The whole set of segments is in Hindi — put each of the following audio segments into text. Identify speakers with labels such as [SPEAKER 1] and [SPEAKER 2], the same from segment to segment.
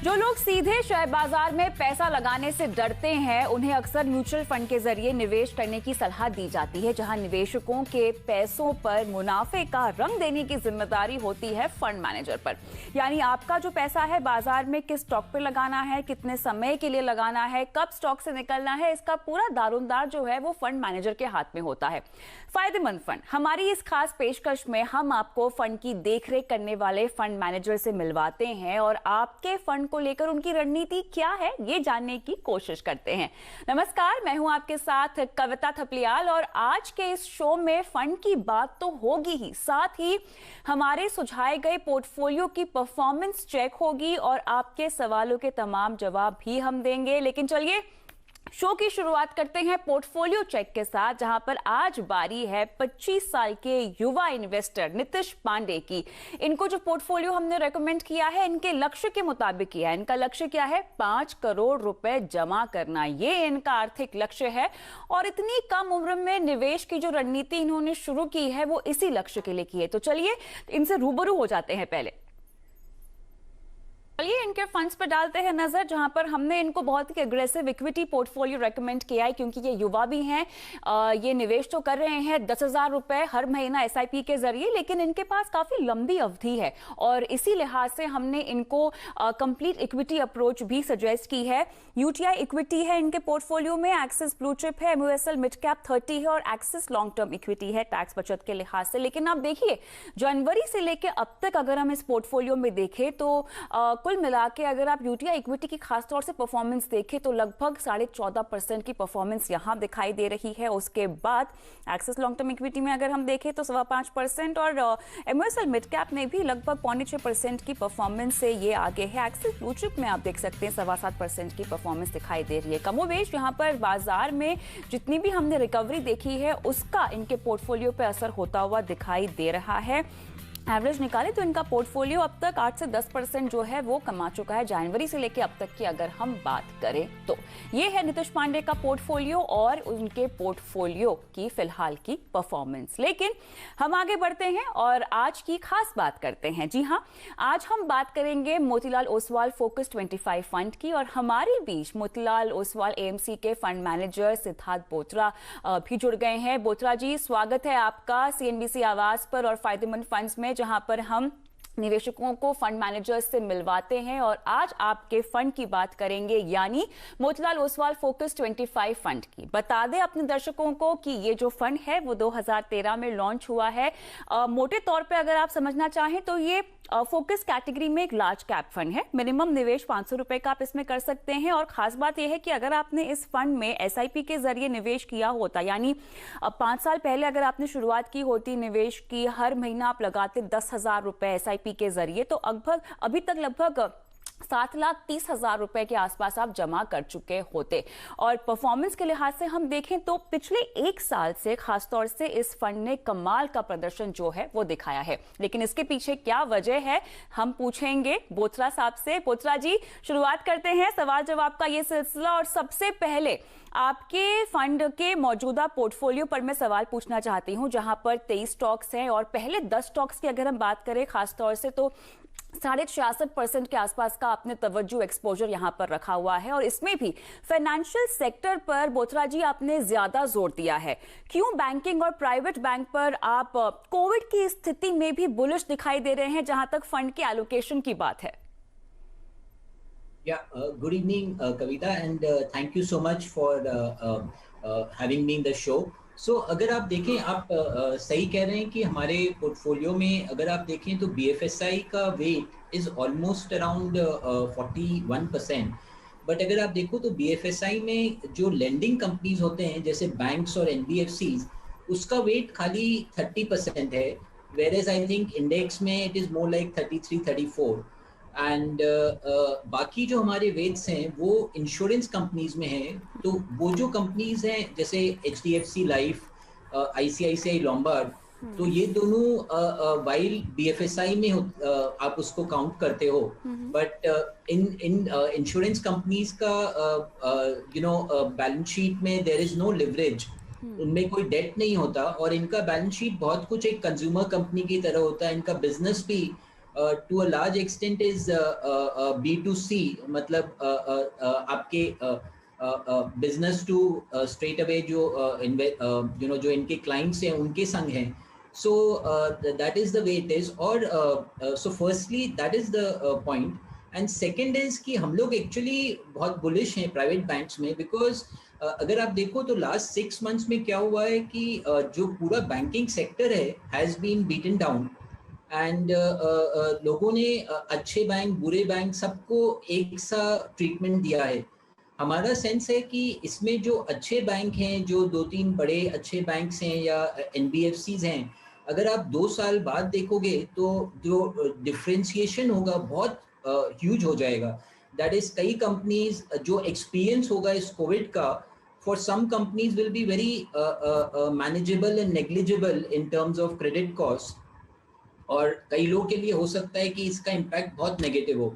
[SPEAKER 1] जो लोग सीधे शेयर बाजार में पैसा लगाने से डरते हैं, उन्हें अक्सर म्यूचुअल फंड के जरिए निवेश करने की सलाह दी जाती है, जहां निवेशकों के पैसों पर मुनाफे का रंग देने की जिम्मेदारी होती है फंड मैनेजर पर। यानी आपका जो पैसा है बाजार में किस स्टॉक पर लगाना है, कितने समय के लिए लगाना है, कब स्टॉक से निकलना है, इसका पूरा दारोमदार जो है वो फंड मैनेजर के हाथ में होता है। फायदेमंद फंड, हमारी इस खास पेशकश में हम आपको फंड की देखरेख करने वाले फंड मैनेजर से मिलवाते हैं और आपके फंड को लेकर उनकी रणनीति क्या है ये जानने की कोशिश करते हैं। नमस्कार, मैं हूं आपके साथ कविता थपलियाल और आज के इस शो में फंड की बात तो होगी ही, साथ ही हमारे सुझाए गए पोर्टफोलियो की परफॉर्मेंस चेक होगी और आपके सवालों के तमाम जवाब भी हम देंगे। लेकिन चलिए शो की शुरुआत करते हैं पोर्टफोलियो चेक के साथ, जहां पर आज बारी है 25 साल के युवा इन्वेस्टर नितिश पांडे की। इनको जो पोर्टफोलियो हमने रेकमेंड किया है इनके लक्ष्य के मुताबिक किया है। इनका लक्ष्य क्या है? 5 करोड़ रुपए जमा करना, ये इनका आर्थिक लक्ष्य है और इतनी कम उम्र में निवेश की जो रणनीति इन्होंने शुरू की है वो इसी लक्ष्य के लिए की है। तो चलिए इनसे रूबरू हो जाते हैं। पहले चलिए इनके फंड्स पर डालते हैं नजर, जहां पर हमने इनको बहुत ही एग्रेसिव इक्विटी पोर्टफोलियो रेकमेंड किया है, क्योंकि ये युवा भी हैं। ये निवेश तो कर रहे हैं 10,000 रुपए हर महीना एसआईपी के जरिए, लेकिन इनके पास काफी लंबी अवधि है और इसी लिहाज से हमने इनको कंप्लीट इक्विटी अप्रोच भी सजेस्ट की है। यूटीआई इक्विटी है इनके पोर्टफोलियो में, एक्सिस ब्लू चिप है, एमयूएसएल मिड कैप 30 है और एक्सिस लॉन्ग टर्म इक्विटी है टैक्स बचत के लिहाज से। लेकिन आप देखिए जनवरी से लेकर अब तक अगर हम इस पोर्टफोलियो में देखें तो कुल मिला के अगर आप यूटीआई इक्विटी की खासतौर से परफॉर्मेंस देखें तो लगभग 14.5% की परफॉर्मेंस यहां दिखाई दे रही है। उसके बाद एक्सिस लॉन्ग टर्म इक्विटी में अगर हम देखें तो 5.25% और एमयूएसएल मिड कैप में भी लगभग 5.6% की परफॉर्मेंस से ये आगे है। एक्सिस ब्लू चिप में आप देख सकते हैं 7.25% की परफॉर्मेंस दिखाई दे रही है। कमोवेश यहां पर बाजार में जितनी भी हमने रिकवरी देखी है उसका इनके पोर्टफोलियो पर असर होता हुआ दिखाई दे रहा है। एवरेज निकाले तो इनका पोर्टफोलियो अब तक 8 से 10% जो है वो कमा चुका है जनवरी से लेकर अब तक की अगर हम बात करें तो। ये है नितिश पांडे का पोर्टफोलियो और उनके पोर्टफोलियो की फिलहाल की परफॉर्मेंस। लेकिन हम आगे बढ़ते हैं और आज की खास बात करते हैं। जी हाँ, आज हम बात करेंगे मोतीलाल ओसवाल फोकस 25 फंड की और हमारे बीच मोतीलाल ओसवाल एएमसी के फंड मैनेजर सिद्धार्थ बोत्रा भी जुड़ गए हैं। बोत्रा जी, स्वागत है आपका सीएनबीसी आवाज पर और फायदेमंद फंड्स में, जहां पर हम निवेशकों को फंड मैनेजर्स से मिलवाते हैं और आज आपके फंड की बात करेंगे, यानी मोतीलाल ओसवाल फोकस 25 फंड की। बता दें अपने दर्शकों को कि ये जो फंड है वो 2013 में लॉन्च हुआ है। मोटे तौर पे अगर आप समझना चाहें तो ये फोकस कैटेगरी में एक लार्ज कैप फंड है। मिनिमम निवेश 500 रुपए का आप इसमें कर सकते हैं और खास बात यह है कि अगर आपने इस फंड में एसआईपी के जरिए निवेश किया होता, यानी 5 साल पहले अगर आपने शुरुआत की होती निवेश की, हर महीना आप लगाते 10,000 रुपए एसआईपी के जरिए, तो अभी तक लगभग 7,30,000 रुपए के आसपास आप जमा कर चुके होते। और परफॉर्मेंस के लिहाज से हम देखें तो पिछले 1 साल से खासतौर से इस फंड ने कमाल का प्रदर्शन जो है वो दिखाया है। लेकिन इसके पीछे क्या वजह है हम पूछेंगे बोत्रा साहब से। बोत्रा जी, शुरुआत करते हैं सवाल जवाब का ये सिलसिला और सबसे पहले आपके फंड के मौजूदा पोर्टफोलियो पर मैं सवाल पूछना चाहती हूं, जहां पर 23 स्टॉक्स हैं और पहले 10 स्टॉक्स की अगर हम बात करें खासतौर से तो 66.5% के आसपास का आपने तवज्जो एक्सपोजर यहां पर रखा हुआ है और इसमें भी फाइनेंशियल सेक्टर पर बोत्रा जी आपने ज्यादा जोर दिया है। क्यों बैंकिंग और प्राइवेट बैंक पर आप कोविड की स्थिति में भी बुलिश दिखाई दे रहे हैं जहां तक फंड के एलोकेशन की बात है?
[SPEAKER 2] Good evening, Kavita, and thank you so much for having me in the show. So, अगर आप देखें, आप सही कह रहे हैं कि हमारे पोर्टफोलियो में अगर आप देखें तो BFSI का weight is almost around 41%। But अगर आप देखो तो BFSI में जो लेंडिंग कंपनीज होते हैं जैसे बैंक्स और NBFCs, उसका वेट खाली 30% है, whereas I think इंडेक्स में it is more like 33-34। And बाकी जो हमारे वेट्स हैं वो इंश्योरेंस कंपनीज में हैं। तो वो जो कंपनीज हैं जैसे HDFC लाइफ, ICICI लॉम्बार्ड, तो ये दोनों वाइल BFSI में आप उसको काउंट करते हो, बट इन इंश्योरेंस कंपनीज का बैलेंस शीट में देयर इज नो लिवरेज, उनमें कोई डेट नहीं होता और इनका बैलेंस शीट बहुत कुछ एक कंज्यूमर कंपनी की तरह होता है। इनका बिजनेस भी to a large extent is B2C, मतलब आपके business to straight away जो जो इनके clients हैं उनके संग हैं. So that is the way it is. और so firstly that is the point. And second is कि हम लोग actually बहुत bullish हैं private banks में, because अगर आप देखो तो लास्ट 6 months में क्या हुआ है कि जो पूरा बैंकिंग सेक्टर है has been beaten down, and लोगों ने अच्छे बैंक बुरे बैंक सबको एक सा ट्रीटमेंट दिया है. हमारा सेंस है कि इसमें जो अच्छे बैंक हैं, जो 2-3 बड़े अच्छे बैंक्स हैं या NBFCs हैं, अगर आप 2 साल बाद देखोगे तो जो डिफरेंशिएशन होगा बहुत ह्यूज हो जाएगा. दैट इज कई कंपनीज जो एक्सपीरियंस होगा इस कोविड का, for some companies will be very manageable and negligible in terms of credit cost, और कई लोगों के लिए हो सकता है कि इसका इम्पैक्ट बहुत नेगेटिव हो.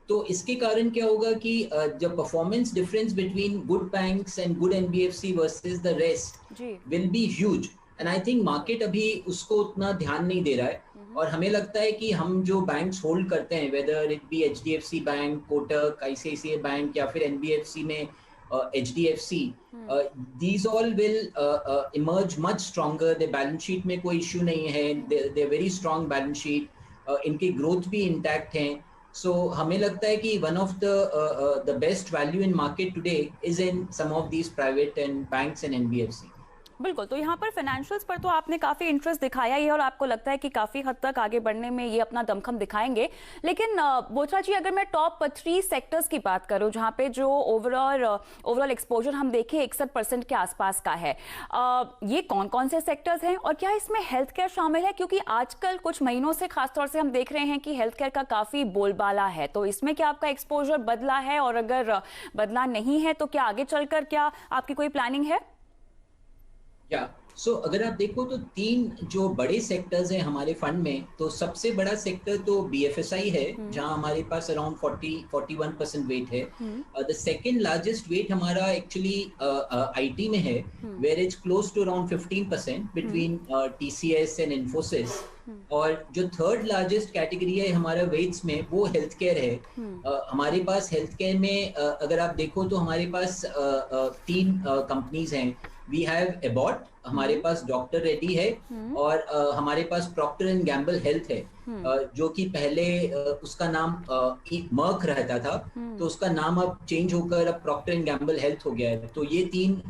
[SPEAKER 2] तो इसके कारण क्या होगा कि जब performance difference between good banks and good NBFC versus the rest will be huge, and I think market अभी उसको उतना ध्यान नहीं दे रहा है. और हमें लगता है कि हम जो बैंक्स होल्ड करते हैं, whether it be HDFC bank, Kotak, ICICI bank या फिर NBFC में HDFC, these all will emerge much stronger. The balance sheet में कोई issue नहीं है, they very strong balance sheet, इनकी growth भी intact हैं. So हमें लगता है कि one of the best value in market today is in some of these private and banks and NBFC.
[SPEAKER 1] बिल्कुल. तो यहाँ पर फाइनेंशियल्स पर तो आपने काफ़ी इंटरेस्ट दिखाया ही है और आपको लगता है कि काफ़ी हद तक आगे बढ़ने में ये अपना दमखम दिखाएंगे. लेकिन बोथरा जी, अगर मैं टॉप 3 सेक्टर्स की बात करूँ जहाँ पे जो ओवरऑल एक्सपोजर हम देखें 61% के आसपास का है, ये कौन कौन से सेक्टर्स हैं और क्या इसमें हेल्थ केयर शामिल है? क्योंकि आजकल कुछ महीनों से खासतौर से हम देख रहे हैं कि हेल्थ केयर का काफ़ी बोलबाला है. तो इसमें क्या आपका एक्सपोजर बदला है, और अगर बदला नहीं है तो क्या आगे चलकर क्या आपकी कोई प्लानिंग है?
[SPEAKER 2] सो अगर आप देखो तो 3 जो बड़े सेक्टर्स हैं हमारे फंड में, तो सबसे बड़ा सेक्टर तो BFSI है, जहां हमारे पास अराउंड 41% वेट है. द सेकंड लार्जेस्ट वेट हमारा एक्चुअली IT में है, where it's close to around 15% between TCS and Infosys. और जो थर्ड लार्जेस्ट कैटेगरी है हमारा वेट्स में, वो हेल्थ केयर है. हमारे पास हेल्थ केयर में अगर आप देखो तो हमारे पास 3 कंपनीज हैं. वी हैव Abbott, हमारे पास डॉक्टर रेड्डी है, और हमारे पास प्रॉक्टर एंड गैम्बल हेल्थ है, जो कि पहले उसका नाम मर्क रहता था, तो उसका नाम अब चेंज होकर अब प्रॉक्टर एंड गैम्बल हेल्थ हो गया है. तो ये 3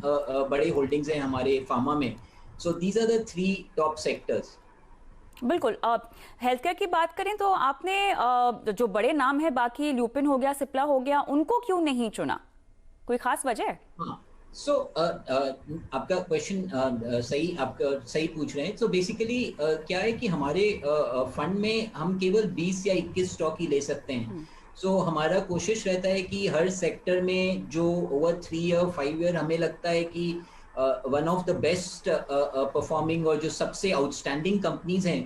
[SPEAKER 2] बड़े होल्डिंग्स हैं हमारे फार्मा में. So these are the 3 top sectors.
[SPEAKER 1] बिल्कुल. हेल्थ केयर की बात करें तो आपने जो बड़े नाम है, बाकी ल्यूपिन हो गया, सिप्ला हो गया, उनको क्यों नहीं चुना? कोई खास वजह?
[SPEAKER 2] हाँ, सो आपका क्वेश्चन सही पूछ रहे हैं. सो बेसिकली क्या है कि हमारे फंड में हम केवल 20 या 21 स्टॉक ही ले सकते हैं. सो हमारा कोशिश रहता है कि हर सेक्टर में जो ओवर 3 ईयर 5 ईयर हमें लगता है कि one of the best performing और जो सबसे आउटस्टैंडिंग कंपनीज हैं,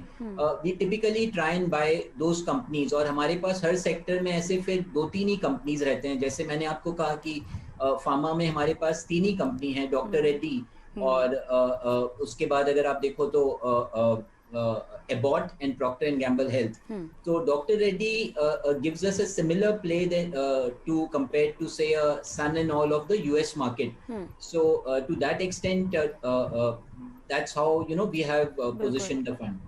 [SPEAKER 2] we typically try and buy those companies. और हमारे पास हर सेक्टर में ऐसे फिर 2-3 ही कंपनीज रहते हैं. जैसे मैंने आपको कहा कि फार्मा में हमारे पास 3 ही कंपनी हैं, डॉक्टर रेड्डी, और उसके बाद अगर आप देखो तो Abbott and Procter and Gamble Health. So Dr. Reddy gives us a similar play that to compare to say Sun and all of the US market. So to that extent, that's how we have positioned the fund.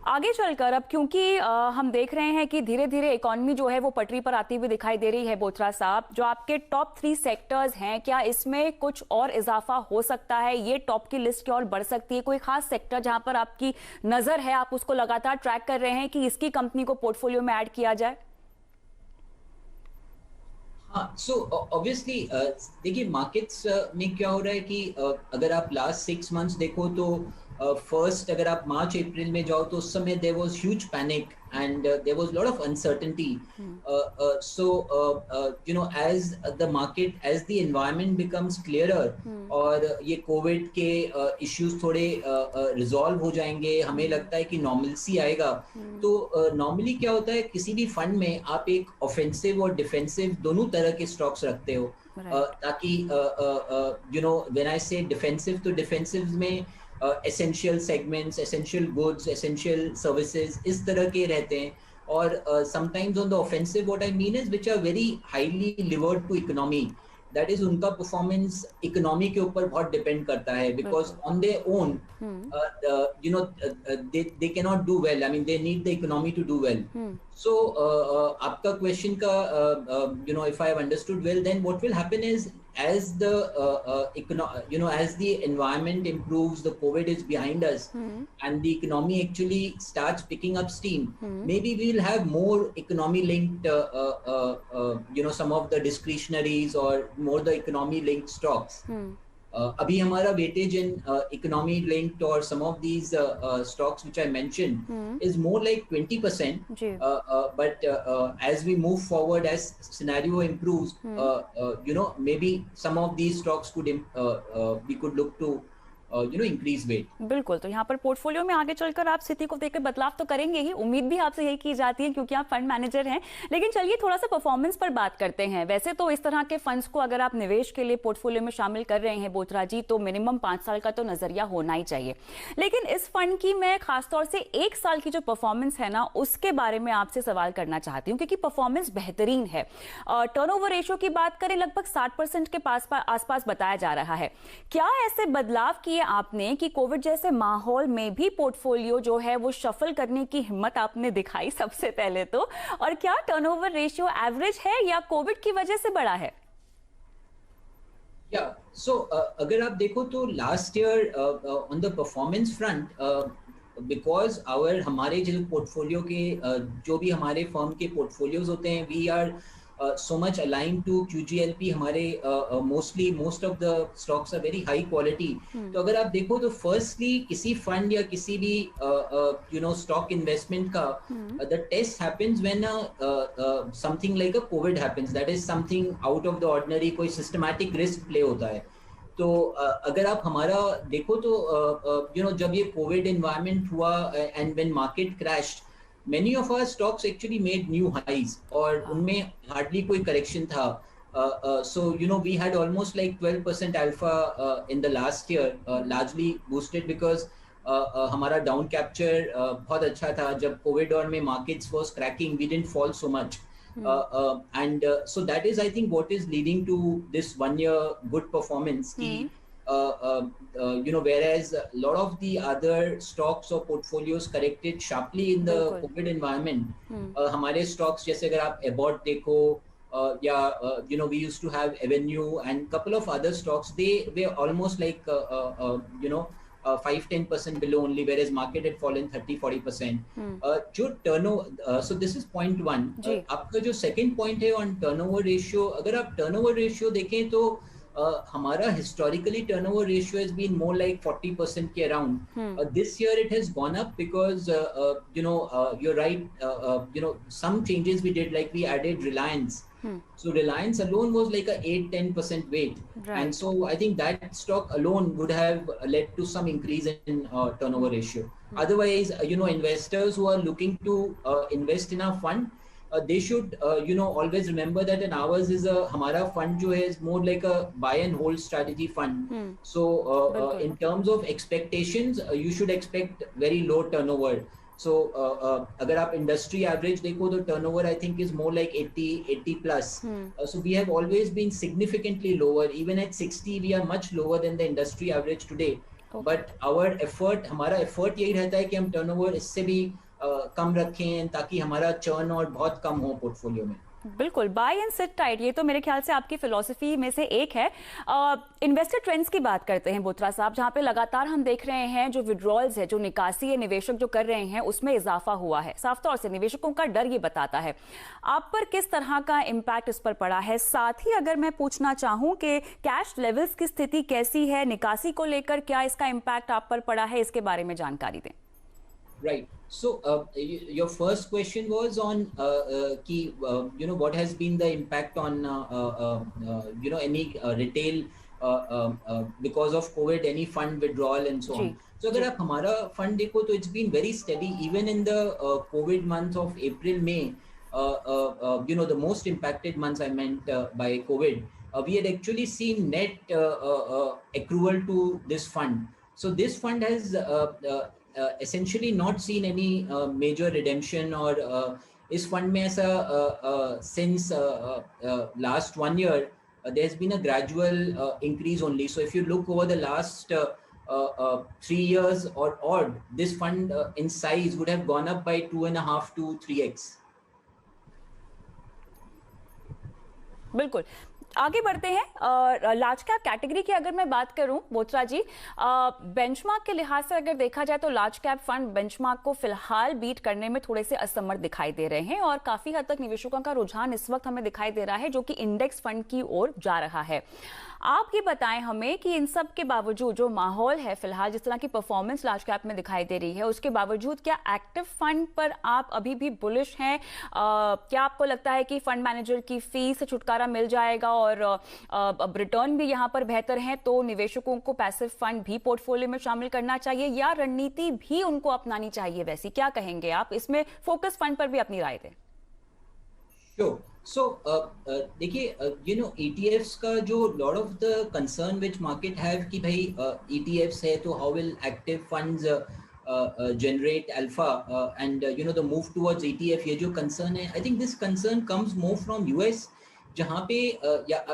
[SPEAKER 1] आगे चलकर अब क्योंकि हम देख रहे हैं कि धीरे धीरे इकोनॉमी जो है वो पटरी पर आती हुई दिखाई दे रही है, बोथरा साहब, जो आपके टॉप 3 सेक्टर्स हैं, क्या इसमें कुछ और इजाफा हो सकता है? ये टॉप की लिस्ट की और बढ़ सकती है? कोई खास सेक्टर जहां पर आपकी नजर है, आप उसको लगातार ट्रैक कर रहे हैं कि इसकी कंपनी को पोर्टफोलियो में ऐड किया जाए?
[SPEAKER 2] हाँ, सो ऑब्वियसली देखिए मार्केट्स में क्या हो रहा है कि अगर आप लास्ट 6 मंथ्स देखो तो फर्स्ट अगर आप मार्च अप्रैल में जाओ तो उस समय there was huge panic and there was lot of uncertainty. So as the market, as the environment becomes clearer और ये कोविड के इश्यूज थोड़े रिजॉल्व हो जाएंगे, हमें लगता है कि नॉर्मलसी आएगा. तो नॉर्मली क्या होता है, किसी भी फंड में आप एक ऑफेंसिव और डिफेंसिव दोनों तरह के स्टॉक्स रखते हो, ताकि व्हेन आई से डिफेंसिव, तो डिफेंसिव में essential segments, essential goods, essential services, इस तरह के रहते हैं. or sometimes on the offensive, what I mean is which are very highly levered to economy. That is उनका performance economy के ऊपर बहुत depend करता है, because
[SPEAKER 1] बिल्कुल।
[SPEAKER 2] on their own they cannot do well. I mean, they need the economy to do well. So आपका question का if I have understood well, then what will happen is, as the as the environment improves, the COVID is behind us, and the economy actually starts picking up steam, maybe we'll have more economy linked some of the discretionaries or more the economy linked stocks. अभी हमारा weightage in economy linked or some of these stocks which I mentioned is more like 20%. But as we move forward, as scenario improves, maybe some of these stocks could we could look to increase weight.
[SPEAKER 1] बिल्कुल, तो यहाँ पर पोर्टफोलियो में आगे चलकर आप स्थिति को देखकर बदलाव तो करेंगे ही, उम्मीद भी आपसे यही की जाती है क्योंकि आप फंड मैनेजर हैं। लेकिन चलिए थोड़ा सा परफॉर्मेंस पर बात करते हैं। वैसे तो इस तरह के फंड्स को अगर आप निवेश के लिए पोर्टफोलियो में शामिल कर रहे हैं बोथरा जी, तो मिनिमम 5 साल का तो नजरिया होना ही चाहिए। लेकिन इस फंड की मैं खासतौर से 1 साल की जो परफॉर्मेंस है ना, उसके बारे में आपसे सवाल करना चाहती हूँ क्योंकि परफॉर्मेंस बेहतरीन है। टर्नओवर रेशियो की बात करें, लगभग 60% के आसपास बताया जा रहा है। क्या ऐसे बदलाव किए आपने कि कोविड जैसे माहौल में भी पोर्टफोलियो जो है वो शफल करने की हिम्मत आपने दिखाई सबसे पहले तो, और क्या टर्नओवर रेशियो एवरेज है या कोविड की वजह से बड़ा है?
[SPEAKER 2] सो अगर आप देखो तो last year on the performance front, because हमारे जो पोर्टफोलियो के जो भी हमारे फर्म के पोर्टफोलियोज होते हैं, we are so much aligned to QGLP. हमारे most of the stocks are very high quality. तो अगर आप देखो तो firstly किसी fund या किसी भी stock investment का the test happens when something like a COVID happens. That is something out of the ordinary, कोई systematic risk play होता है। तो अगर आप हमारा देखो तो जब ये COVID environment हुआ and when market crashed, many of our stocks actually made new highs और उनमें hardly कोई correction था। So we had almost like 12% alpha in the last year, largely boosted because हमारा down capture बहुत अच्छा था। जब COVID और में markets was cracking, we didn't fall so much. And so that is, I think, what is leading to this 1 year good performance. Whereas a lot of the other stocks or portfolios corrected sharply in the COVID environment, हमारे stocks जैसे अगर आप Abbott देखो we used to have Avenue and couple of other stocks, they were almost like 5-10% below only, whereas market had fallen 30-40%. जो turnover, so this is point one. आपका जो second point है on turnover ratio, अगर आप turnover ratio देखें तो हमारा historically turnover ratio has been more like 40% के around. This year it has gone up because you're right, some changes we did, like we added Reliance. So Reliance alone was like a 8-10% weight, and so I think that stock alone would have led to some increase in turnover ratio. Otherwise, investors who are looking to invest in our fund, they should always remember that in ours is हमारा fund जो है is more like a buy and hold strategy fund. So in terms of expectations, you should expect very low turnover. So अगर आप industry average देखो तो turnover I think is more like 80 plus. So we have always been significantly lower. Even at 60 we are much lower than the industry average today. But हमारा effort यही रहता है कि हम turnover इससे भी कम रखें ताकि हमारा चर्न और बहुत कम हो पोर्टफोलियो में।
[SPEAKER 1] बिल्कुल, बाय एंड सिट टाइट, ये तो मेरे ख्याल से आपकी फिलॉसफी में से एक है। इन्वेस्टर ट्रेंड्स की बात करते हैं बोथरा साहब, जहां पे लगातार हम देख रहे हैं जो विड्रॉल्स है, जो निकासी है, निवेशक जो कर रहे हैं उसमें इजाफा हुआ है। साफ तौर से निवेशकों का डर ये बताता है। आप पर किस तरह का इम्पैक्ट इस पर पड़ा है? साथ ही अगर मैं पूछना चाहूँ कि कैश लेवल्स की स्थिति कैसी है, निकासी को लेकर क्या इसका इम्पैक्ट आप पर पड़ा है, इसके बारे में जानकारी दें।
[SPEAKER 2] Right. So your first question was on what has been the impact on any retail because of COVID, any fund withdrawal and so on. So अगर आप हमारा fund देखो तो it's been very steady even in the COVID months of April, May, the most impacted months I meant by COVID. We had actually seen net accrual to this fund. So this fund has essentially not seen any major redemption or इस फंड में ऐसा since last 1 year there's been a gradual increase only. So if you look over the last 3 years or odd, this fund in size would have gone up by 2.5 to 3x.
[SPEAKER 1] बिल्कुल, आगे बढ़ते हैं। लार्ज कैप कैटेगरी की अगर मैं बात करूं बोथरा जी, बेंचमार्क के लिहाज से अगर देखा जाए तो लार्ज कैप फंड बेंचमार्क को फिलहाल बीट करने में थोड़े से असमर्थ दिखाई दे रहे हैं और काफी हद तक निवेशकों का रुझान इस वक्त हमें दिखाई दे रहा है जो कि इंडेक्स फंड की ओर जा रहा है। आप ये बताएं हमें कि इन सब के बावजूद जो माहौल है फिलहाल, जिस तरह की परफॉर्मेंस लार्ज कैप में दिखाई दे रही है, उसके बावजूद क्या एक्टिव फंड पर आप अभी भी बुलिश हैं? क्या आपको लगता है कि फंड मैनेजर की फीस से छुटकारा मिल जाएगा और अब रिटर्न भी यहाँ पर बेहतर है, तो निवेशकों को पैसिव फंड भी पोर्टफोलियो में शामिल करना चाहिए या रणनीति भी उनको अपनानी चाहिए वैसी? क्या कहेंगे आप इसमें? फोकस फंड पर भी अपनी राय दें।
[SPEAKER 2] Sure. So, देखिए, ETFs का जो lot of the concern which market have कि भाई ETFs है तो how will active funds generate alpha and the move towards ETF, ये जो concern है, I think this concern comes more from US, जहाँ पे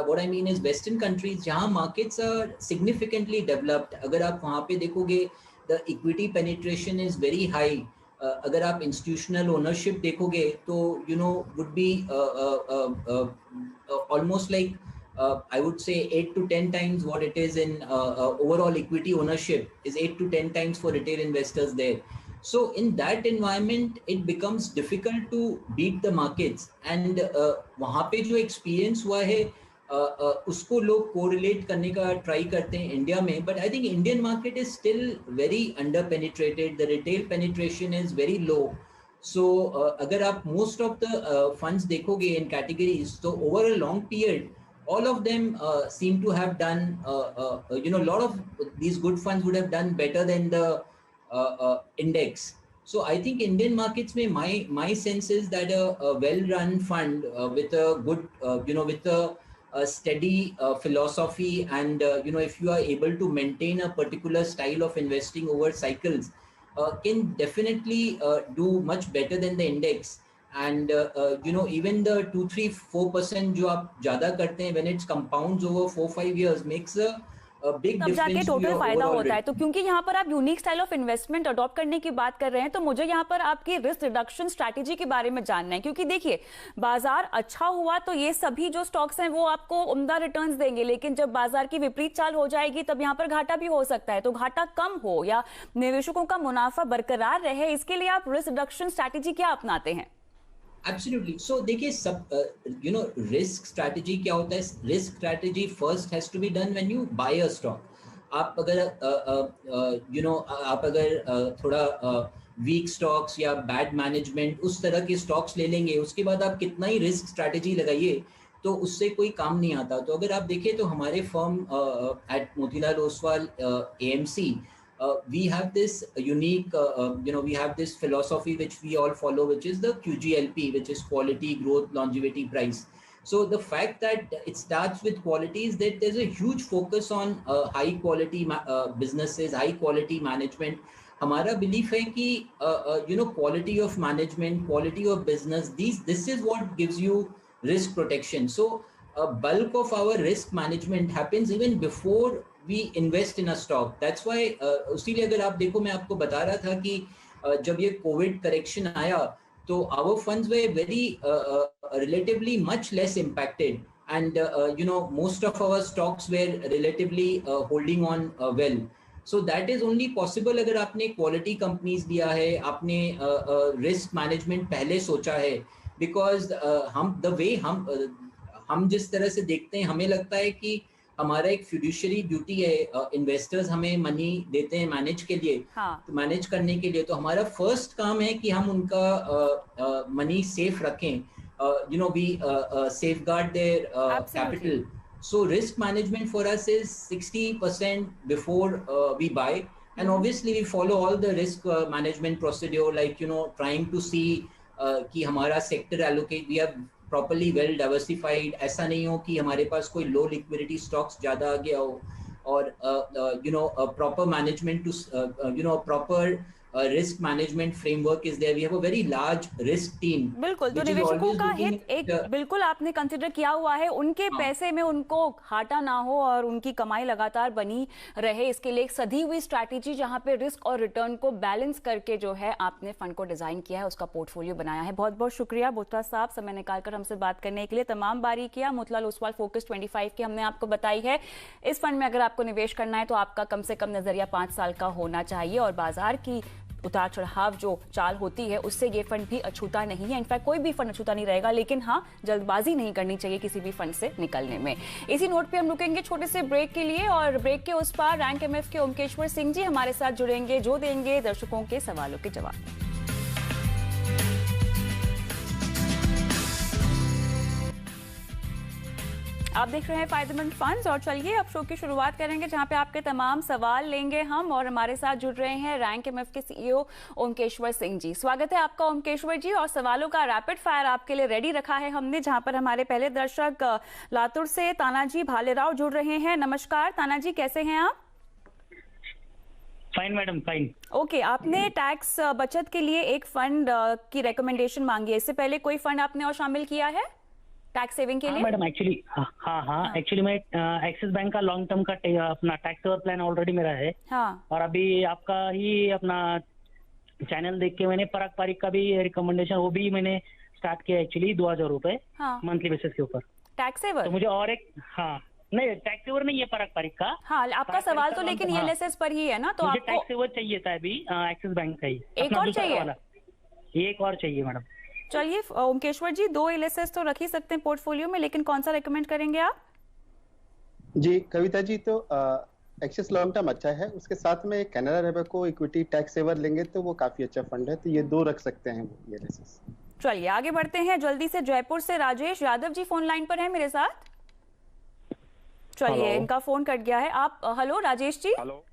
[SPEAKER 2] what I mean is Western countries, जहाँ markets are significantly developed. अगर आप वहाँ पे देखोगे the equity penetration is very high. अगर आप इंस्टीट्यूशनल ओनरशिप देखोगे तो would be almost like I would say 8 to 10 times what it is in overall equity ownership is 8 to 10 times for retail investors there. So in that environment, it becomes difficult to beat the markets. And वहाँ पे जो experience हुआ है उसको लोग कोरिलेट करने का ट्राई करते हैं इंडिया में, but I think Indian market is still very under penetrated, the retail penetration is very low. So अगर आप मोस्ट ऑफ द फंड्स देखोगे इन कैटेगरीज, तो over a long period all of them seem to have done lot of these good funds would have done better than the index. So I think Indian markets mein my sense is that a well run fund with a good with a steady philosophy and if you are able to maintain a particular style of investing over cycles, can definitely do much better than the index. And even the 2-3-4% जो आप ज्यादा करते हैं, when it compounds over 4-5 years makes a big
[SPEAKER 1] तब जाके
[SPEAKER 2] difference to
[SPEAKER 1] टोटल
[SPEAKER 2] your
[SPEAKER 1] फायदा
[SPEAKER 2] overall
[SPEAKER 1] होता है।
[SPEAKER 2] return.
[SPEAKER 1] तो क्योंकि यहाँ पर आप unique style of investment adopt करने की बात कर रहे हैं, तो मुझे यहाँ पर आपकी रिस्क रिडक्शन स्ट्रैटेजी के बारे में जानना है, क्योंकि देखिए बाजार अच्छा हुआ तो ये सभी जो स्टॉक्स हैं वो आपको उम्दा रिटर्न्स देंगे, लेकिन जब बाजार की विपरीत चाल हो जाएगी तब यहाँ पर घाटा भी हो सकता है। तो घाटा कम हो या निवेशकों का मुनाफा बरकरार रहे, इसके लिए आप रिस्क रिडक्शन स्ट्रैटेजी क्या अपनाते हैं?
[SPEAKER 2] Absolutely. So देखिए सब risk strategy क्या होता है? Risk strategy first has to be done when you buy a stock. आप अगर आप अगर थोड़ा वीक स्टॉक्स या बैड मैनेजमेंट उस तरह के स्टॉक्स ले लेंगे, उसके बाद आप कितना ही रिस्क स्ट्रैटेजी लगाइए तो उससे कोई काम नहीं आता. तो अगर आप देखें तो हमारे firm at Motilal Oswal AMC, we have this unique we have this philosophy which we all follow, which is the QGLP, which is quality, growth, longevity, price. So the fact that it starts with quality is that there's a huge focus on high quality businesses, high quality management. हमारा belief है कि quality of management, quality of business, this is what gives you risk protection. So a bulk of our risk management happens even before we invest in a stock. That's why उसीलिए अगर आप देखो, मैं आपको बता रहा था कि जब ये कोविड करेक्शन आया तो our funds were very relatively much less impacted, and most of our stocks were relatively holding on well. So that is only possible अगर आपने quality companies लिया है, आपने risk management पहले सोचा है. Because हम जिस तरह से देखते हैं, हमें लगता है कि हमारा एक फिड्यूशियरी ड्यूटी है, इन्वेस्टर्स हमें मनी देते हैं मैनेज के लिए, तो मैनेज करने के लिए तो हमारा फर्स्ट काम है कि हम उनका मनी सेफ रखें, we safeguard their capital. So risk management for us is 60% before we buy, and obviously we follow all the risk management procedure, like trying to see कि हमारा sector allocate, we have properly well diversified. ऐसा नहीं हो कि हमारे पास कोई low liquidity stocks ज़्यादा आ गया हो, और a proper management to a proper risk management framework is there. We have a very large risk team.
[SPEAKER 1] बिल्कुल, तो निवेशकों का हित एक बिल्कुल आपने कंसिडर किया हुआ है, उनके पैसे में उनको घाटा ना हो और उनकी कमाई लगातार बनी रहे, इसके लिए एक सधी हुई स्ट्रैटेजी जहां पे रिस्क और रिटर्न को बैलेंस करके जो है आपने फंड को डिजाइन किया है, उसका पोर्टफोलियो बनाया है। बहुत बहुत शुक्रिया बोथरा साहब, समय निकालकर हमसे बात करने के लिए। तमाम बारीकियां मोतीलाल ओसवाल फोकस 25 की हमने आपको बताई है। इस फंड में अगर आपको निवेश करना है तो आपका कम से कम नजरिया 5 साल का होना चाहिए और बाजार की उतार चढ़ाव जो चाल होती है उससे ये फंड भी अछूता नहीं है। इनफैक्ट कोई भी फंड अछूता नहीं रहेगा, लेकिन हाँ, जल्दबाजी नहीं करनी चाहिए किसी भी फंड से निकलने में। इसी नोट पे हम रुकेंगे छोटे से ब्रेक के लिए और ब्रेक के उस पार रैंक एमएफ के ओमकेश्वर सिंह जी हमारे साथ जुड़ेंगे, जो देंगे दर्शकों के सवालों के जवाब। आप देख रहे हैं फायदेमंद फंड्स और चलिए अब शो की शुरुआत करेंगे जहां पे आपके तमाम सवाल लेंगे हम और हमारे साथ जुड़ रहे हैं रैंक एमएफ के सीईओ ओमकेश्वर सिंह जी। स्वागत है आपका ओमकेश्वर जी, और सवालों का रैपिड फायर आपके लिए रेडी रखा है हमने, जहां पर हमारे पहले दर्शक लातूर से तानाजी भालेराव जुड़ रहे हैं। नमस्कार तानाजी, कैसे हैं आप?
[SPEAKER 3] Fine madam, fine.
[SPEAKER 1] ओके, आपने टैक्स बचत के लिए एक फंड की रिकमेंडेशन मांगी है, इससे पहले कोई फंड आपने और शामिल किया है टैक्स सेविंग के लिए?
[SPEAKER 3] मैडम एक्चुअली एक्चुअली मैं एक्सिस बैंक का लॉन्ग टर्म का अपना टैक्स सेवर प्लान ऑलरेडी मेरा है।
[SPEAKER 1] हाँ।
[SPEAKER 3] और अभी आपका ही अपना चैनल देख के मैंने पराग पारिक का भी रिकमेंडेशन वो भी मैंने स्टार्ट किया एक्चुअली 2000 रुपए मंथली बेसिस के ऊपर
[SPEAKER 1] टैक्स सेवर।
[SPEAKER 3] तो मुझे और एक नहीं टैक्स सेवर नहीं है पराग पारिक का।
[SPEAKER 1] हाँ, आपका सवाल तो लेकिन ईएलएसएस पर ही है ना, तो
[SPEAKER 3] मुझे
[SPEAKER 1] आपको
[SPEAKER 3] टैक्स सेवर चाहिए था अभी एक्सिस बैंक का ही।
[SPEAKER 1] एक और चाहिए?
[SPEAKER 3] एक और चाहिए मैडम।
[SPEAKER 1] चलिए ओमकेश्वर जी, 2 ईएलएसएस तो रख ही सकते हैं पोर्टफोलियो में, लेकिन कौन सा रेकमेंड करेंगे आप?
[SPEAKER 4] जी कविता जी, तो एक्सिस लॉन्ग टर्म अच्छा है, उसके साथ में कैनरा रेबको इक्विटी टैक्स सेवर लेंगे तो वो काफी अच्छा फंड है, तो ये 2 रख सकते हैं ईएलएसएस।
[SPEAKER 1] चलिए आगे बढ़ते हैं जल्दी से। जयपुर से राजेश यादव जी फोन लाइन पर है मेरे साथ। चलिए इनका फोन कट गया है। आप हेलो राजेश जी।
[SPEAKER 5] हेलो।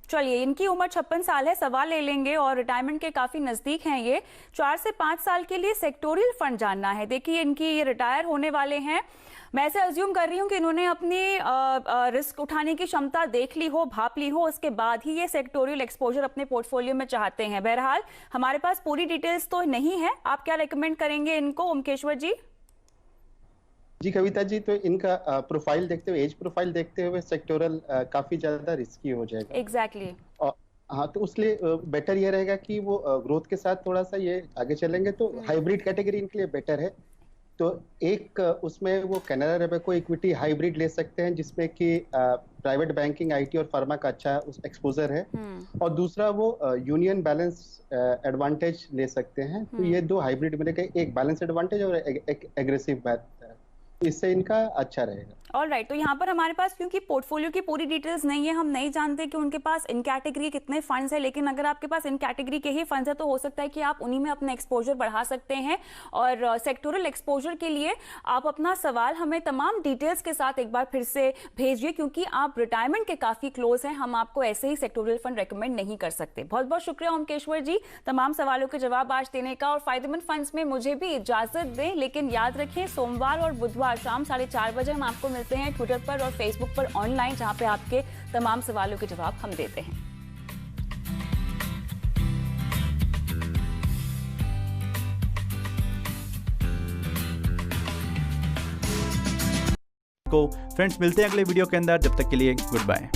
[SPEAKER 1] चलिए, इनकी उम्र 56 साल है, सवाल ले लेंगे और रिटायरमेंट के काफी नजदीक हैं ये। 4 से 5 साल के लिए सेक्टोरियल फंड जानना है। देखिए इनकी ये रिटायर होने वाले हैं, मैं ऐसे अज्यूम कर रही हूँ कि इन्होंने अपनी रिस्क उठाने की क्षमता देख ली हो, भाप ली हो, उसके बाद ही ये सेक्टोरियल एक्सपोजर अपने पोर्टफोलियो में चाहते हैं। बहरहाल हमारे पास पूरी डिटेल्स तो नहीं है, आप क्या रेकमेंड करेंगे इनको ओमकेश्वर जी?
[SPEAKER 4] जी कविता जी, तो इनका प्रोफाइल देखते हुए, एज प्रोफाइल देखते हुए सेक्टोरल काफी ज्यादा रिस्की हो जाएगा।
[SPEAKER 1] एग्जैक्टली।
[SPEAKER 4] हाँ, तो उसलिए बेटर ये रहेगा कि वो ग्रोथ के साथ थोड़ा सा ये आगे चलेंगे तो हाइब्रिड कैटेगरी इनके लिए बेटर है। तो एक उसमें वो कैनरा रेबको इक्विटी हाइब्रिड ले सकते हैं जिसमें कि प्राइवेट बैंकिंग, आईटी और फार्मा का अच्छा एक्सपोजर है, और दूसरा वो यूनियन बैलेंस एडवांटेज ले सकते हैं। तो ये 2 हाइब्रिड मिलेगा, एक बैलेंस एडवांटेज और एक एग्रेसिव, इससे इनका अच्छा रहेगा।
[SPEAKER 1] ऑलराइट, तो यहाँ पर हमारे पास क्योंकि पोर्टफोलियो की पूरी डिटेल्स नहीं है, हम नहीं जानते कि उनके पास इन कैटेगरी कितने फंड्स हैं, लेकिन अगर आपके पास इन कैटेगरी के ही फंड्स है तो हो सकता है कि आप उन्हीं में अपना एक्सपोजर बढ़ा सकते हैं। और सेक्टोरल एक्सपोजर के लिए आप अपना सवाल हमें तमाम डिटेल्स के साथ एक बार फिर से भेजिए, क्योंकि आप रिटायरमेंट के काफी क्लोज हैं, हम आपको ऐसे ही सेक्टोरल फंड रिकमेंड नहीं कर सकते। बहुत बहुत शुक्रिया ओमकेश्वर जी तमाम सवालों के जवाब आज देने का, और फायदेमंद फंड्स में मुझे भी इजाजत दें, लेकिन याद रखें सोमवार और बुधवार शाम 4:30 बजे हम आपको मिलते हैं ट्विटर पर और फेसबुक पर ऑनलाइन, जहां पे आपके तमाम सवालों के जवाब हम देते हैं।
[SPEAKER 5] फ्रेंड्स मिलते हैं अगले वीडियो के अंदर, जब तक के लिए गुड बाय।